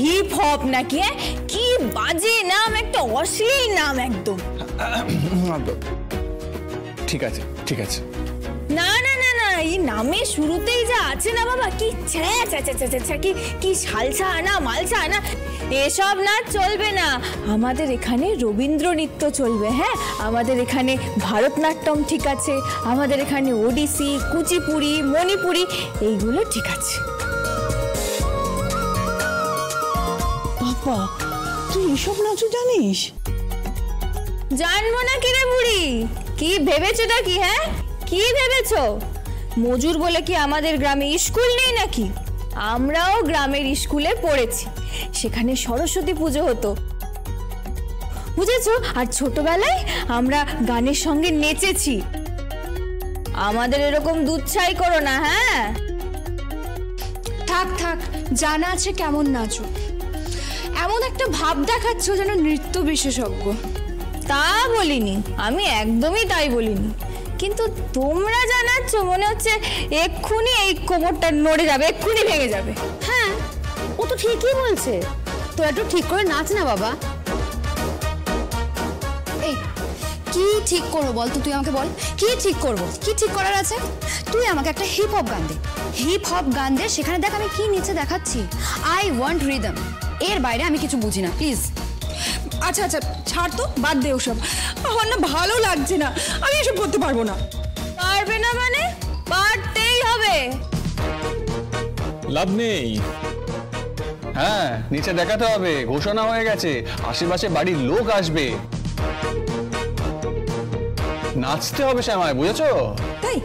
Hip hop নাকি? কি বাজে নাম, একটা অশ্লীল নাম একদম। ঠিক আছে ঠিক আছে। না না না না, এই নামে শুরুতেই যা আছে না বাবা, কি কি সালসা না মালসা না, এসব নাচ চলবে না। আমাদের এখানে রবীন্দ্র নৃত্য চলবে। হ্যাঁ, আমাদের এখানে ভারতনাট্যম ঠিক আছে, আমাদের এখানে ওডিসি, কুচিপুড়ি, মণিপুরি, এইগুলো ঠিক আছে। বাবা, তুই এসব নাচও জানিস? জানবো না কি রে বুড়ি, কি ভেবেছোটা কি? হ্যাঁ, কি ভেবেছো? মজুর বলে কি আমাদের গ্রামে স্কুল নেই নাকি? আমরাও গ্রামের স্কুলে পড়েছি, সেখানে সরস্বতী পুজো হতো, বুঝেছো? আর ছোটবেলায় আমরা গানের সঙ্গে নেচেছি। আমাদের এরকম দুধছাই করো না। হ্যাঁ, থাক থাক, জানা আছে কেমন নাচো, এমন একটা ভাব দেখাচ্ছ যেন নৃত্য বিশেষজ্ঞ। তা বলিনি আমি, একদমই তাই বলিনি, কিন্তু তোমরা জানাচ্ছ মনে হচ্ছে এক্ষুনি এই কোমরটা নড়ে যাবে, এক্ষুনি ভেঙে যাবে। হ্যাঁ, ও তো ঠিকই বলছে, তো একটু ঠিক করে নাচ না বাবা। এই কি ঠিক করবো বল তো, তুই আমাকে বল কি ঠিক করবো? কি ঠিক করার আছে? তুই আমাকে একটা হিপ হপ গান দে, হিপ হপ গান দে, সেখানে দেখ আমি কি নিচে দেখাচ্ছি। আই ওয়ান্ট রিদম, এর বাইরে আমি কিছু বুঝি না, প্লিজ। আচ্ছা আচ্ছা, ছাড় তো, বাদ দে ওসব, আমার না ভালো লাগছে না, আমি এসব করতে পারবো না। পারবে না মানে? পারতেই হবে। লাভ নেই। হ্যাঁ, নিচে দেখাতে হবে, ঘোষণা হয়ে গেছে, আশেপাশে বাড়ির লোক আসবে, নাচতে হবে শ্যামায়, বুঝেছো? তাই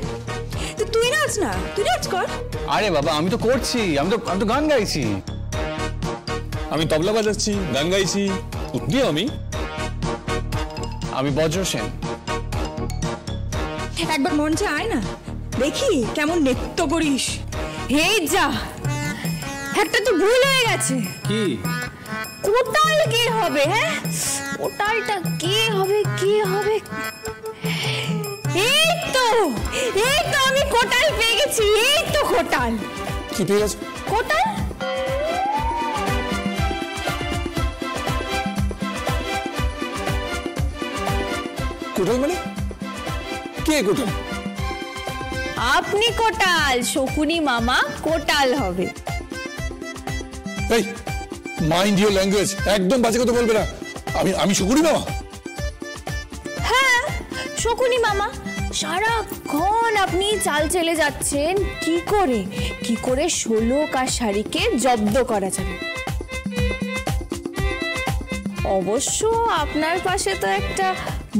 তো তুই নাচ না, তুই নাচ কর। আরে বাবা, আমি তো করছি, আমি তো গান গাইছি, আমি তবলা বাজাচ্ছি, গান গাইছি। কি আমি বজ্র সেন। একবার মঞ্চে আয় না, দেখি কেমন নৃত্য করিস। এই যা, একটা তো ভুল হয়ে গেছে। কি? কোটাল কে হবে? হ্যাঁ, কোটালটা কে হবে? কে হবে? এই তো আমি কোটাল পেয়ে গেছি। এই তো কোটাল। কি পেয়ে গেছে? কোটাল। কোটাল মানে? কে কোটাল? আপনি কোটাল, শকুনি মামা কোটাল হবে। এই, মাইন্ড ইওর ল্যাঙ্গুয়েজ, একদম বাজে কথা বলবে না। আমি শকুনি মামা? হ্যাঁ, শকুনি মামা। সারাক্ষণ আপনি চাল চেলে যাচ্ছেন কি করে শোলক আর শাড়িকে জব্দ করা যাবে। অবশ্য আপনার পাশে তো একটা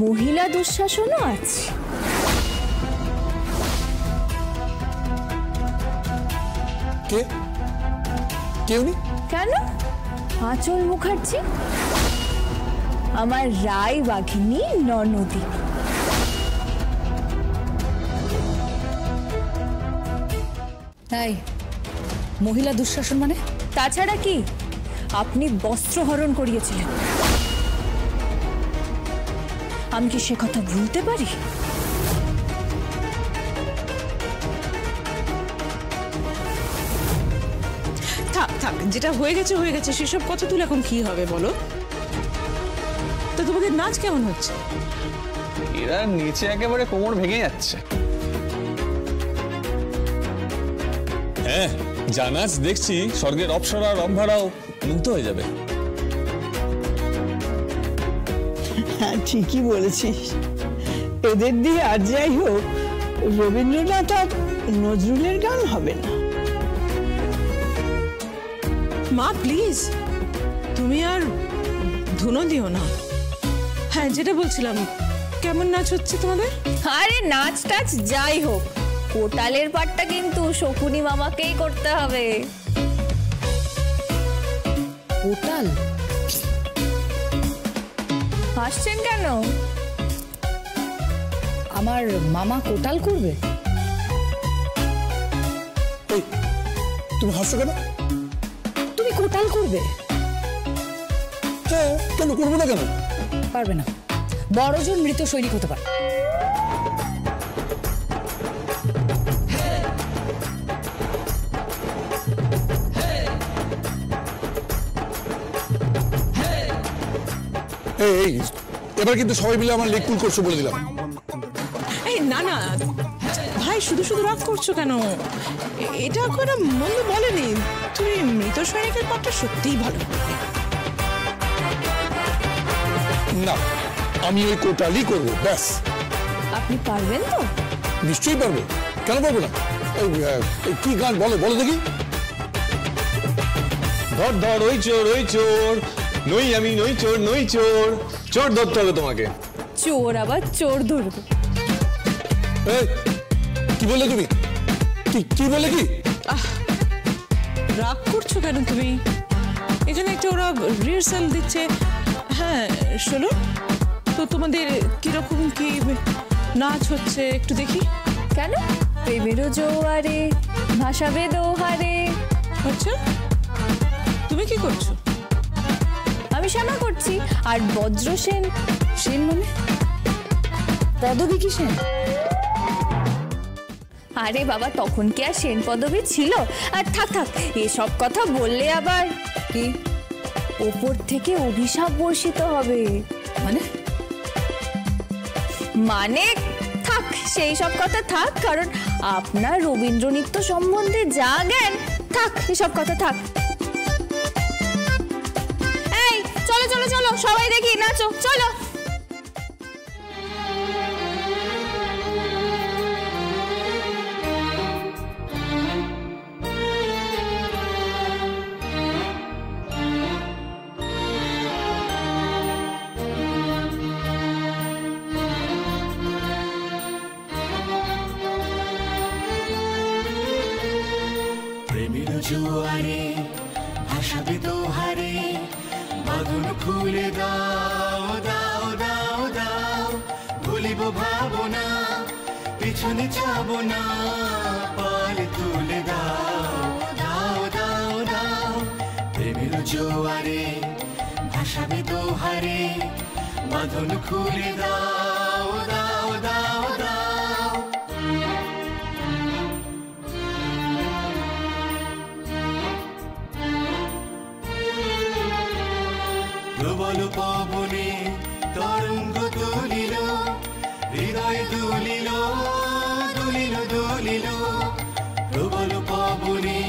মহিলা দুঃশাসনও আছে। কে উনি? কেন? আঁচল মুখার্জি, আমার রায় বাঘিনী ননদী। তাই মহিলা দুঃশাসন মানে? তাছাড়া কি, আপনি বস্ত্রহরণ করিয়েছিলেন, আমি কি সে কথা ভুলতে পারি? থাক থাক, যেটা হয়ে গেছে সেসব কথা তুলে এখন কি হবে বলো তো? তোমাদের নাচ কেমন হচ্ছে? এরা নিচে একেবারে কোমর ভেঙে যাচ্ছে। হ্যাঁ, যা নাচ দেখছি, স্বর্গের অপ্সরা রম্ভারাও মুগ্ধ হয়ে যাবে। হ্যাঁ, ঠিকই বলেছিস, এদের দিয়ে আর যাই হোক রবীন্দ্রনাথ আর নজরুলের গান হবে না। মা প্লিজ, তুমি আর ধুনো দিও না। হ্যাঁ, যেটা বলছিলাম, কেমন নাচ হচ্ছে তোমাদের? আরে নাচ টাচ যাই হোক, কোটালের পাটটা কিন্তু শকুনি মামাকেই করতে হবে। কোটাল? হাসছেন কেন? আমার মামা কোটাল করবে? তুমি হাসছো কেন? তুমি কোটাল করবে? হ্যাঁ, কেন করবো না? কেন পারবে না? বড়জন মৃত সৈনিক হতে পারে। এই এবার কিন্তু সবাই মিলে আমার লেগ পুল করছো বলে দিলাম। এই না না ভাই, শুধু শুধু রাগ করছো কেন? এটা কোনো মন্দ বলেনি। তুমি মৃত সৈনিকের পাঠটা সত্যিই ভালো। না, আমি ওই কোটালি করবো, ব্যাস। আপনি পারবেন তো? নিশ্চয়ই পারবো, কেন পারবো না? কি গান বলো বলো দেখি। ধর ধর ওই চোর নই আমি, নই চোর চোর ধরতে হবে তোমাকে। চোর আবার চোর ধরবে? কি বললে তুমি? কি বলে? কি রাগ করছো কেন তুমি? এখানে একটা ওরা রিহার্সাল দিচ্ছে। হ্যাঁ শোনো তো, তোমাদের কিরকম কি নাচ হচ্ছে একটু দেখি। কেন? প্রেমেরও জোয়ারে ভাসাবে দোহারে। আচ্ছা, তুমি কি করছো? আমি শ্যামা করছি, আর বজ্র সেন। সেন মানে পদবী কি সেন? আরে বাবা, তখন কি আর সেন পদবী ছিল? আর থাক এসব কথা বললে আবার কি ওপর থেকে অভিশাপ বর্ষিত হবে। মানে থাক, সেই সব কথা থাক, কারণ আপনার রবীন্দ্র নৃত্য সম্বন্ধে যা জ্ঞান, থাক এসব কথা থাক। এই চলো চলো চলো, সবাই দেখি নাচো, চলো। জোয়ারে ভাসাবে দোহারে, বাঁধন খুলে দাও দাও দাও দাও, ভুলিব ভাবনা পিছনে যাব না, পাল তুলে দাও দাও দাও দাও। প্রেমের জোয়ারে ভাসাবে দোহারে, বাঁধন খুলে দাও দাও দাও দাও। প্রবল পবনে তরঙ্গ তুলিল, হৃদয় দুলিল দুলিল দুলিল। প্রবল পবনে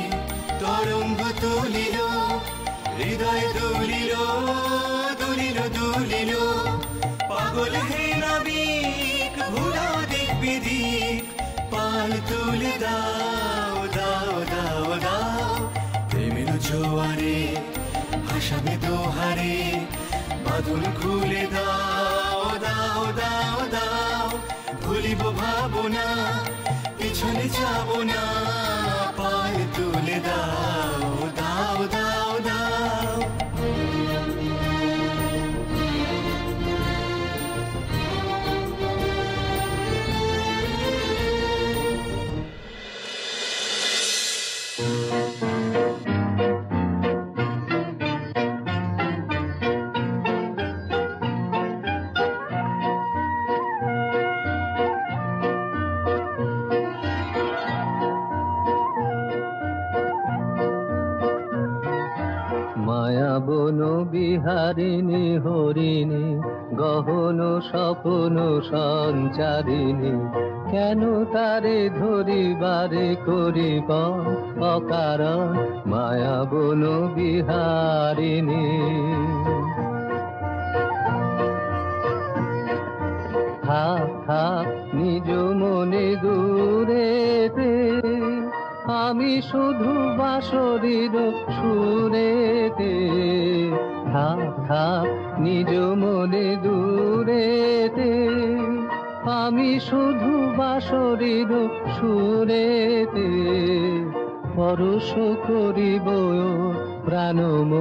তরঙ্গ তুলিল, হৃদয় দুলিল দুলিল দুলিল। পাগল হে নাবিক ভুলা দিক বিদিক, পাল তুলে দাও দাও দাও দাও। প্রেমের জোয়ারে ভাসাবে দোহারে, বাঁধন খুলে দাও দাও দাও দাও। ভুলিব ভাবনা পিছনে যাব না, পাল তুলে দাও দাও দাও দাও। বন বিহারিণী হরিণী, গহন স্বপ্ন সঞ্চারিণী, কেন তারে ধরিবারে করিব অকারণ মায়া বন বিহারিণী। থাক থাক নিজ মনে দূরেতে, আমি শুধু বাঁশরীর সুরেতে। থাক থাক নিজ মনে দূরেতে, আমি শুধু বাঁশরীর সুরেতে। পরশ করিব প্রাণমন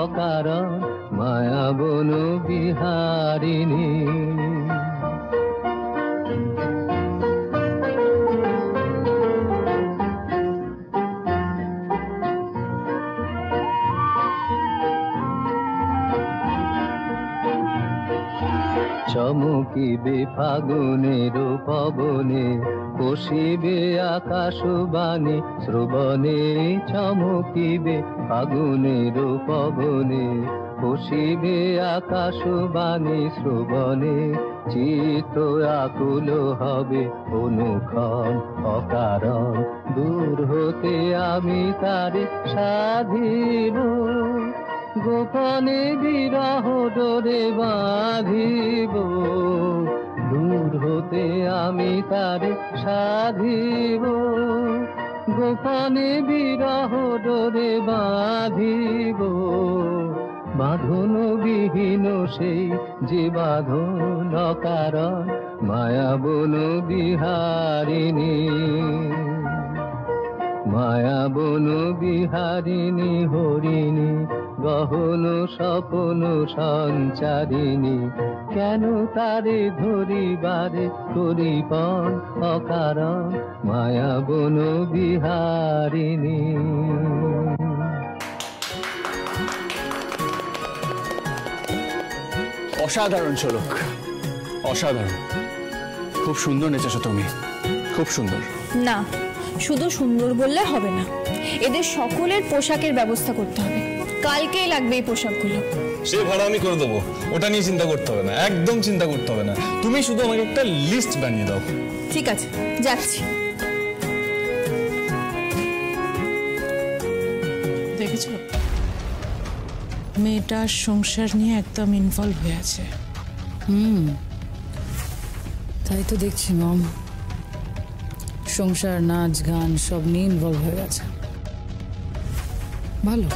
অকারণ মায়া বন বিহারিণী। চমকিবে ফাগুনের পবনে, বসিবে আকাশবাণী শ্রবণে, চমকিবে ফাগুনের পবনে, বসিবে আকাশবাণী শ্রবণে, চিত্ত আকুল হবে অনুক্ষণ অকারণ, দূর হতে আমি তারে সাধিব, গোপনে বিরহ ডোরে বাঁধিব, দূর হতে আমি তারে সাধিব, গোপনে বিরহ ডোরে বাঁধিব, বাঁধন বিহীন সেই যে বাঁধন অকারণ, মায়াবন বিহারিণী, মায়াবন বিহারিণী হরিণী, গহন স্বপন সঞ্চারিণী, কেন তারে ধরিবারে করিপন অকারণ, মায়াবন বিহারিণী। অসাধারণ ঝলক, অসাধারণ। খুব সুন্দর নেচেছো তুমি, খুব সুন্দর। না, শুধু সুন্দর বললে হবে না, এদের সকলের পোশাকের ব্যবস্থা করতে হবে। কালকেই লাগবে এই পোশাকগুলো। সে ভাড়া আমি করে দেবো, ওটা নিয়ে চিন্তা করতে হবে না, একদম চিন্তা করতে হবে না। তুমি শুধু আমাকে একটা লিস্ট বানিয়ে দাও। ঠিক আছে, যাচ্ছি। দেখেছো, মেয়েটা সংসার নিয়ে একদম ইনভলভ হয়ে আছে। তাই তো দেখছি মম, সংসার, নাচ, গান সব নিয়ে ইনভলভ হয়ে গেছে। ভালো,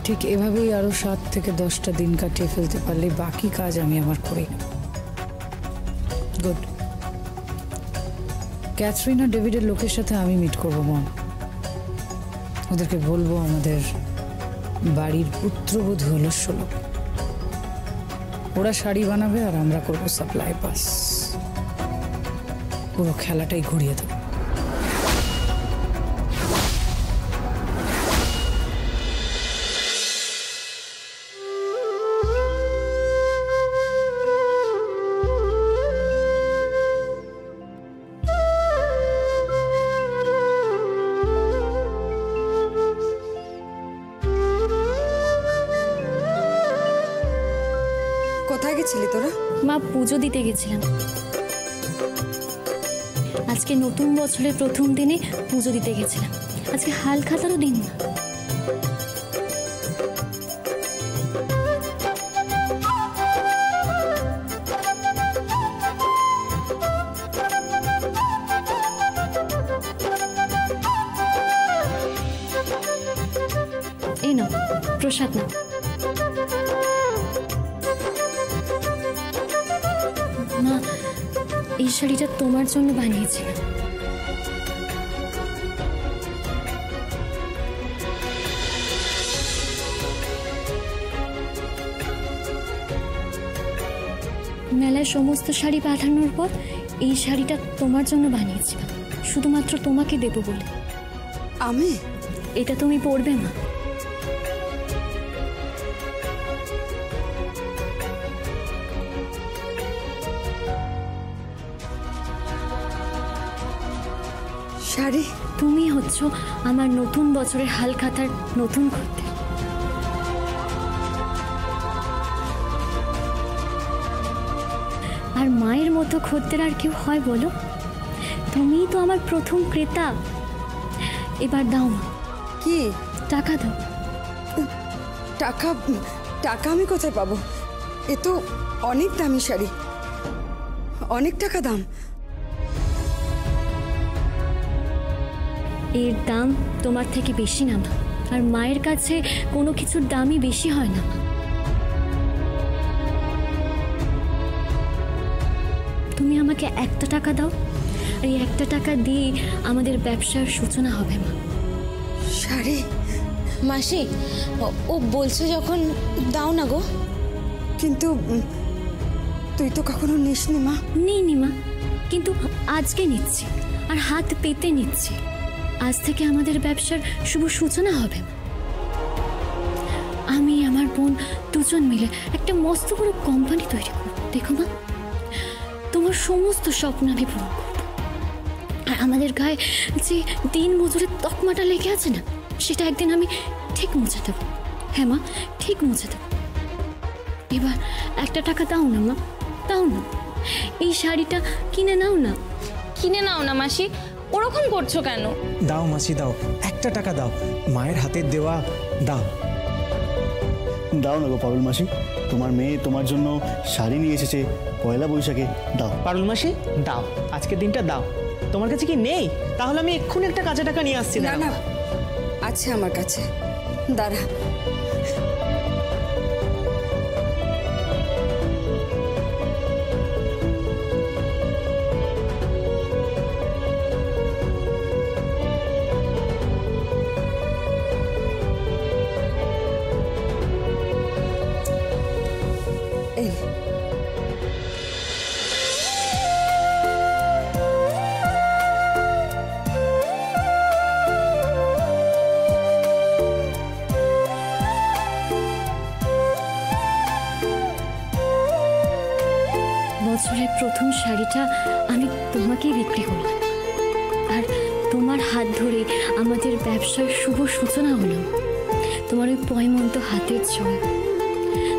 ঠিক এভাবেই আরো 7 থেকে 10টা দিন কাটিয়ে ফেলতে পারলে বাকি কাজ আমি আমার করি না। গুড। ক্যাথরিন আর ডেভিডের লোকের সাথে আমি মিট করবো মম। ওদেরকে বলবো আমাদের বাড়ির পুত্রবধূ হলো শোলক। ওরা শাড়ি বানাবে আর আমরা করবো সাপ্লাই পাস। পুরো খেলাটাই ঘুরিয়ে দেবো। কোথায় গেছিলি তোরা? মা, পুজো দিতে গেছিলাম। আজকে নতুন বছরের প্রথম দিনে পুজো দিতে গেছিলাম। আজকে হালখাতারও দিন না। এই নাও প্রসাদ নাও। মা, এই শাড়িটা তোমার জন্য বানিয়েছিলাম। মেলায় সমস্ত শাড়ি পাঠানোর পর এই শাড়িটা তোমার জন্য বানিয়েছিলাম, শুধুমাত্র তোমাকে দেব বলে। আমি? এটা তুমি পরবে মা। শাড়ি? তুমি হচ্ছ আমার নতুন বছরের হালখাতার নতুন খদ্দের। আর মায়ের মতো খদ্দের আর কেউ হয় বলো? তুমিই তো আমার প্রথম ক্রেতা। এবার দাও মা। কি? টাকা দাও। টাকা? টাকা আমি কোথায় পাবো? এ তো অনেক দামি শাড়ি, অনেক টাকা দাম। এর দাম তোমার থেকে বেশি না মা, আর মায়ের কাছে কোনো কিছুর দামই বেশি হয় না। তুমি আমাকে 1টা টাকা দাও, এই 1টা টাকা দিয়ে আমাদের ব্যবসার সূচনা হবে মা। শাড়ি? মাসি, ও বলছে যখন দাও না গো। কিন্তু তুই তো কখনো নিসনি মা। নিইনি মা, কিন্তু আজকে নিচ্ছি, আর হাত পেতে নিচ্ছি। আজ থেকে আমাদের ব্যবসার শুভ সূচনা হবে। আমি, আমার বোন বোন দুজন মিলে একটা মস্ত বড় কোম্পানি তৈরি করব। দেখো মা, তোমার সমস্ত স্বপ্ন আমি পূরণ করব। আর আমাদের গায়ে যে দিন মজুরের তকমাটা লেগে আছে না, সেটা একদিন আমি ঠিক মুছে দেবো। হ্যাঁ মা, ঠিক মুছে দেবো। এবার একটা টাকা দাও না মা, দাও না, এই শাড়িটা কিনে নাও না। কিনে নাও না মাসি, ওরকম করছো কেন? দাও মাসি দাও, একটা টাকা দাও, মায়ের হাতের দেওয়া, দাও। দাও না গো পারুল মাসি, তোমার মেয়ে তোমার জন্য শাড়ি নিয়ে এসেছে পয়লা বৈশাখে, দাও। পারুল মাসি দাও, আজকের দিনটা দাও। তোমার কাছে কি নেই? তাহলে আমি এক্ষুনি একটা কাঁচা টাকা নিয়ে আসছি। না না, আছে আমার কাছে, দাঁড়া। বছরের প্রথম শাড়িটা আমি তোমাকেই বিক্রি করলাম, আর তোমার হাত ধরে আমাদের ব্যবসার শুভ সূচনা হলো। তোমার ওই পয়মন্ত হাতের ছোঁয়া।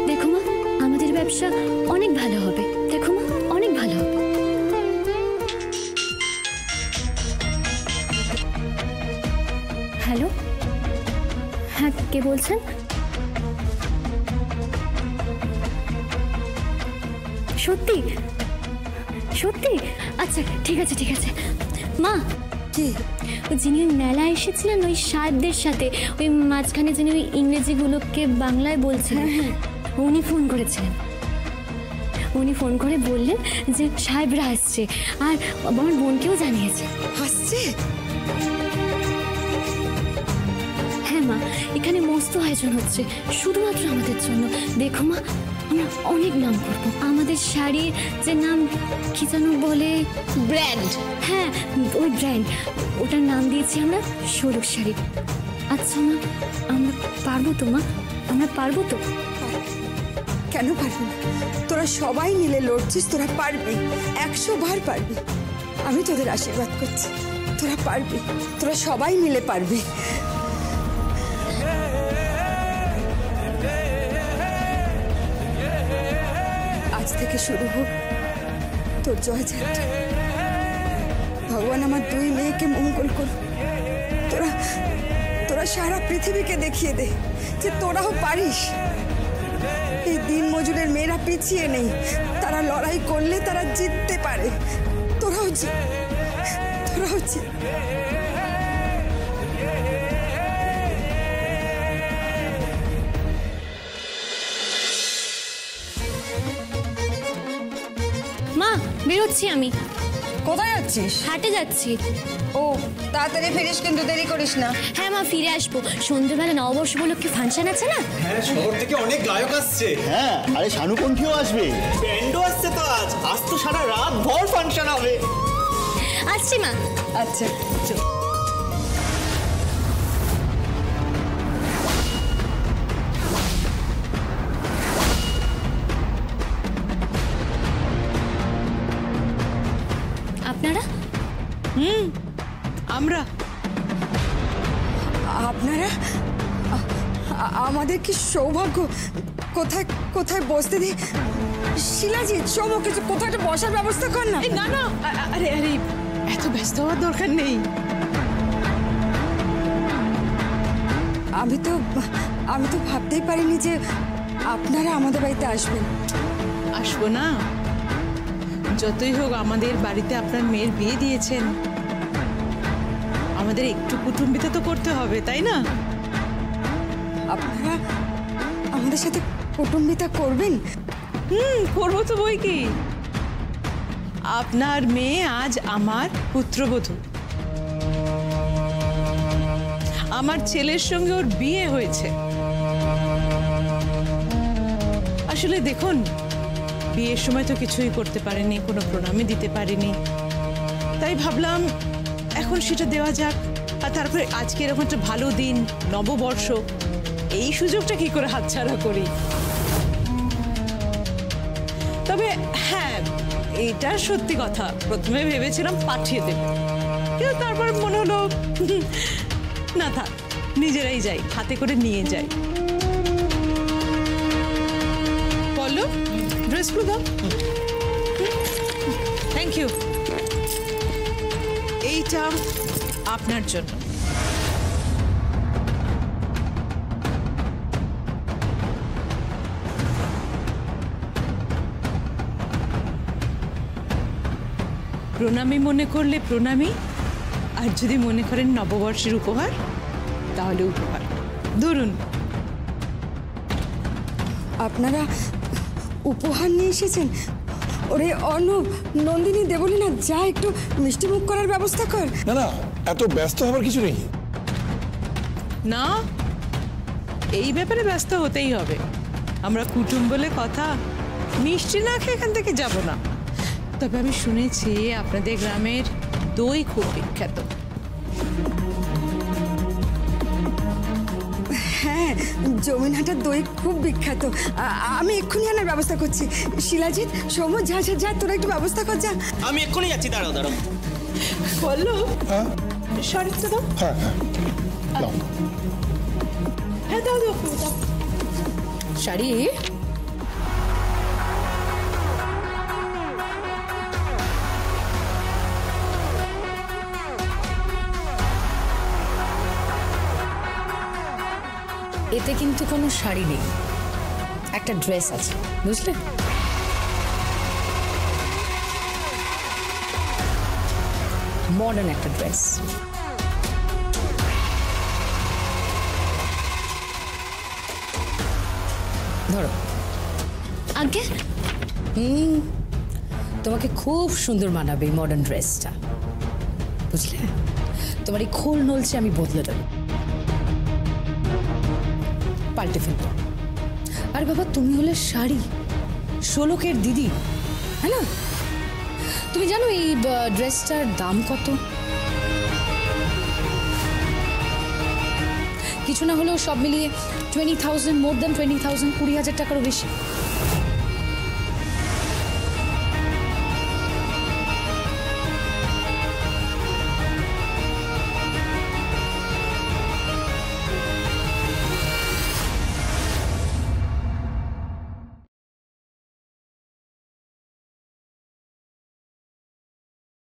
দেখো মা, আমাদের ব্যবসা অনেক ভালো হবে। দেখো মা, অনেক ভালো হবে। হ্যালো, হ্যাঁ কে বলছেন? সত্যি সত্যি? আচ্ছা ঠিক আছে ঠিক আছে। মা, কি যিনি ওই মেলায় এসেছিলেন ওই সাহেবদের সাথে, ওই মাঝখানে যিনি ওই ইংরেজিগুলোকে বাংলায় বলছিলেন, উনি ফোন করেছিলেন। উনি ফোন করে বললেন যে সাহেবরা আসছে, আর আমার বোনকেও জানিয়েছে আসছে। হ্যাঁ মা, এখানে মস্ত আয়োজন হচ্ছে শুধুমাত্র আমাদের জন্য। দেখো মা, আমরা অনেক নাম করবো। আমাদের শাড়ির যে নাম কি যেন বলে, ব্র্যান্ড। হ্যাঁ, ওই ব্র্যান্ড, ওটার নাম দিয়েছি আমরা শোলক শাড়ি। আচ্ছা মা, আমরা পারবো তো মা? আমরা পারবো তো? কেন পারবি না? তোরা সবাই মিলে লড়ছিস, তোরা পারবি, 100 বার পারবি। আমি তোদের আশীর্বাদ করছি, তোরা পারবি, তোরা সবাই মিলে পারবি। আজ থেকে শুরু হোক তোর জয়যাত্রা। ভগবান আমার 2 মেয়েকে মঙ্গল করুক। তোরা তোরা সারা পৃথিবীকে দেখিয়ে দে যে তোরাও পারিস। এই দিন মজুরের মেয়েরা পিছিয়ে নেই, তারা লড়াই করলে তারা জিততে পারে। তোরাও জিত, তোরাও জিত। মা, বেরোচ্ছি আমি। কোথায় যাচ্ছিস? হাটে যাচ্ছি। ও, তাড়াতাড়ি ফিরিস কিন্তু, দেরি করিস না। হ্যাঁ মা, ফিরে আসবো। সন্ধ্যেবেলা নববর্ষ উপলক্ষে ফাংশন আছে না? হ্যাঁ, শহর থেকে অনেক গায়ক আসছে। হ্যাঁ, আরে শানুকণ্ঠীও আসবে, ব্যান্ডও আসছে তো। আজ তো সারা রাত ভর ফাংশন হবে। আসছি মা। আচ্ছা চল। আপনারা? আমরা। আপনারা? আমাদের কি সৌভাগ্য! কোথায় কোথায় বসতে দিই। শিলাজিৎ, সৌম, কিছু কোথায় একটা বসার ব্যবস্থা কর না। না না, আরে আরে, এত ব্যস্ত হওয়ার দরকার নেই। আমি তো ভাবতেই পারিনি যে আপনারা আমাদের বাড়িতে আসবেন। আসবো না? যতই হোক আমাদের বাড়িতে আপনার মেয়ের বিয়ে দিয়েছেন, আমাদের একটু কুটুম্বিতা তো করতে হবে, তাই না? আপনারা আমাদের সাথে কুটুম্বিতা করবেন? করবো তো বই কি। আপনার মেয়ে আজ আমার পুত্রবধূ। আমার ছেলের সঙ্গে ওর বিয়ে হয়েছে। আসলে দেখুন, বিয়ের সময় তো কিছুই করতে পারেনি, কোনো প্রণামই দিতে পারেনি, তাই ভাবলাম এখন সেটা দেওয়া যাক। আর তারপরে আজকে এরকম একটা ভালো দিন, নববর্ষ, এই সুযোগটা কি করে হাতছাড়া করি। তবে হ্যাঁ, এটা সত্যি কথা, প্রথমে ভেবেছিলাম পাঠিয়ে দেব, কিন্তু তারপর মনে হলো না থাক, নিজেরাই যাই, হাতে করে নিয়ে যাই। বলো, ড্রেসগুলো দাও। Thank you. এইটা আপনার জন্য। প্রণামী মনে করলে প্রণামী, আর যদি মনে করেন নববর্ষের উপহার তাহলে উপহার। ধরুন। আপনারা উপহার নিয়ে এসেছেন? ওরে অর্ণব, নন্দিনী, দেবলীনা, যা একটু মিষ্টি মুখ করার ব্যবস্থা কর। না না, এত ব্যস্ত হবার কিছু নেই। না, এই ব্যাপারে ব্যস্ত হতেই হবে। আমরা কুটুম বলে কথা, মিষ্টি না খেয়ে এখান থেকে যাব না। তবে আমি শুনেছি আপনাদের গ্রামের দই খুব বিখ্যাত। হ্যাঁ, জমিনহাটার দই খুব বিখ্যাত। আমি এক্ষুনি আনার ব্যবস্থা করছি। শিলাজিৎ, সৌম্য, যা যা যা, তোরা একটু ব্যবস্থা কর, যা। আমি এক্ষুনি যাচ্ছি, দাঁড়াও দাঁড়াও। বললো শাড়িটা দাও। হ্যাঁ হ্যাঁ, হ্যাঁ দাও দাও দাও। শাড়ি এতে কিন্তু কোনো শাড়ি নেই, একটা ড্রেস আছে, বুঝলে? মডার্ন একটা ড্রেস। ধরো। আগে তোমাকে খুব সুন্দর মানাবে এই মডার্ন ড্রেসটা, বুঝলে? তোমার এই খোল নলছে আমি বদলে দেবো, পাল্টে ফেলবো। আর বাবা, তুমি হলে শাড়ি, শোলকের দিদি, হ্যাঁ না? তুমি জানো এই ড্রেসটার দাম কত? কিছু না হলেও সব মিলিয়ে 20,000, মোর দ্যান 20,000, 20,000 টাকারও বেশি।